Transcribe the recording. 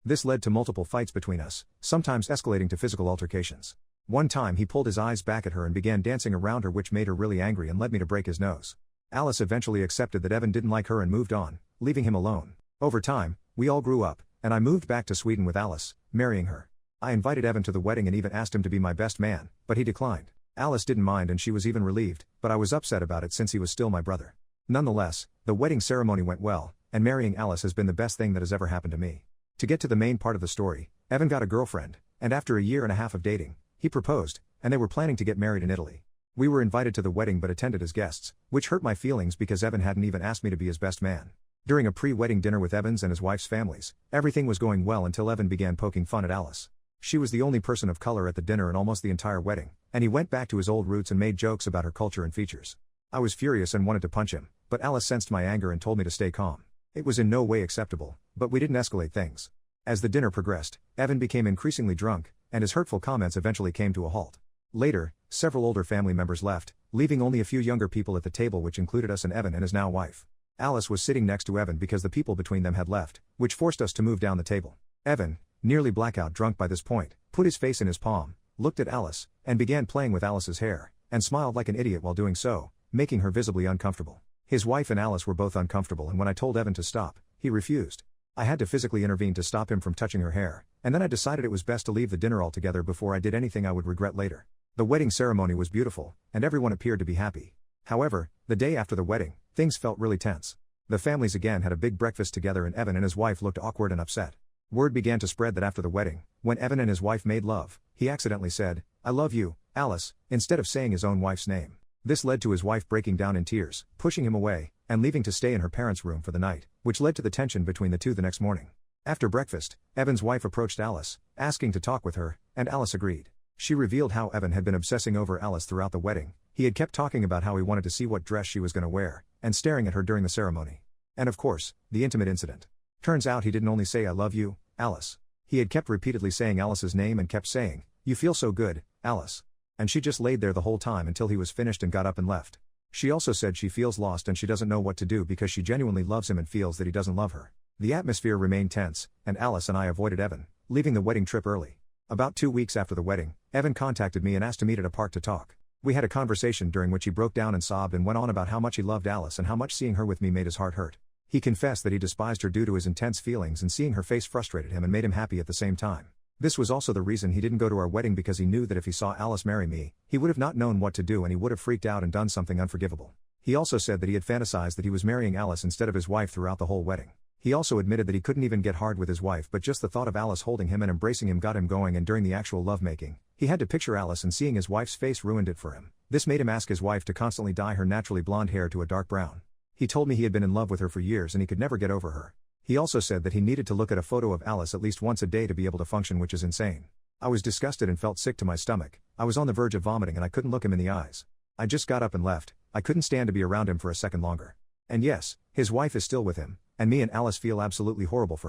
This led to multiple fights between us, sometimes escalating to physical altercations. One time he pulled his eyes back at her and began dancing around her, which made her really angry and led me to break his nose. Alice eventually accepted that Evan didn't like her and moved on, leaving him alone. Over time, we all grew up, and I moved back to Sweden with Alice, marrying her. I invited Evan to the wedding and even asked him to be my best man, but he declined. Alice didn't mind and she was even relieved, but I was upset about it since he was still my brother. Nonetheless, the wedding ceremony went well, and marrying Alice has been the best thing that has ever happened to me. To get to the main part of the story, Evan got a girlfriend, and after a year and a half of dating, he proposed, and they were planning to get married in Italy. We were invited to the wedding but attended as guests, which hurt my feelings because Evan hadn't even asked me to be his best man. During a pre-wedding dinner with Evan's and his wife's families, everything was going well until Evan began poking fun at Alice. She was the only person of color at the dinner and almost the entire wedding, and he went back to his old roots and made jokes about her culture and features. I was furious and wanted to punch him, but Alice sensed my anger and told me to stay calm. It was in no way acceptable, but we didn't escalate things. As the dinner progressed, Evan became increasingly drunk, and his hurtful comments eventually came to a halt. Later, several older family members left, leaving only a few younger people at the table, which included us and Evan and his now wife. Alice was sitting next to Evan because the people between them had left, which forced us to move down the table. Evan, nearly blackout drunk by this point, put his face in his palm, looked at Alice, and began playing with Alice's hair, and smiled like an idiot while doing so, making her visibly uncomfortable. His wife and Alice were both uncomfortable, and when I told Evan to stop, he refused. I had to physically intervene to stop him from touching her hair, and then I decided it was best to leave the dinner altogether before I did anything I would regret later. The wedding ceremony was beautiful, and everyone appeared to be happy. However, the day after the wedding, things felt really tense. The families again had a big breakfast together and Evan and his wife looked awkward and upset. Word began to spread that after the wedding, when Evan and his wife made love, he accidentally said, "I love you, Alice," instead of saying his own wife's name. This led to his wife breaking down in tears, pushing him away, and leaving to stay in her parents' room for the night, which led to the tension between the two the next morning. After breakfast, Evan's wife approached Alice, asking to talk with her, and Alice agreed. She revealed how Evan had been obsessing over Alice throughout the wedding. He had kept talking about how he wanted to see what dress she was going to wear, and staring at her during the ceremony. And of course, the intimate incident. Turns out he didn't only say "I love you, Alice." He had kept repeatedly saying Alice's name and kept saying, "You feel so good, Alice." And she just laid there the whole time until he was finished and got up and left. She also said she feels lost and she doesn't know what to do because she genuinely loves him and feels that he doesn't love her. The atmosphere remained tense, and Alice and I avoided Evan, leaving the wedding trip early. About 2 weeks after the wedding, Evan contacted me and asked to meet at a park to talk. We had a conversation during which he broke down and sobbed and went on about how much he loved Alice and how much seeing her with me made his heart hurt. He confessed that he despised her due to his intense feelings, and seeing her face frustrated him and made him happy at the same time. This was also the reason he didn't go to our wedding, because he knew that if he saw Alice marry me, he would have not known what to do and he would have freaked out and done something unforgivable. He also said that he had fantasized that he was marrying Alice instead of his wife throughout the whole wedding. He also admitted that he couldn't even get hard with his wife, but just the thought of Alice holding him and embracing him got him going, and during the actual lovemaking, he had to picture Alice, and seeing his wife's face ruined it for him. This made him ask his wife to constantly dye her naturally blonde hair to a dark brown. He told me he had been in love with her for years and he could never get over her. He also said that he needed to look at a photo of Alice at least once a day to be able to function, which is insane. I was disgusted and felt sick to my stomach. I was on the verge of vomiting and I couldn't look him in the eyes. I just got up and left. I couldn't stand to be around him for a second longer. And yes, his wife is still with him, and me and Alice feel absolutely horrible for her.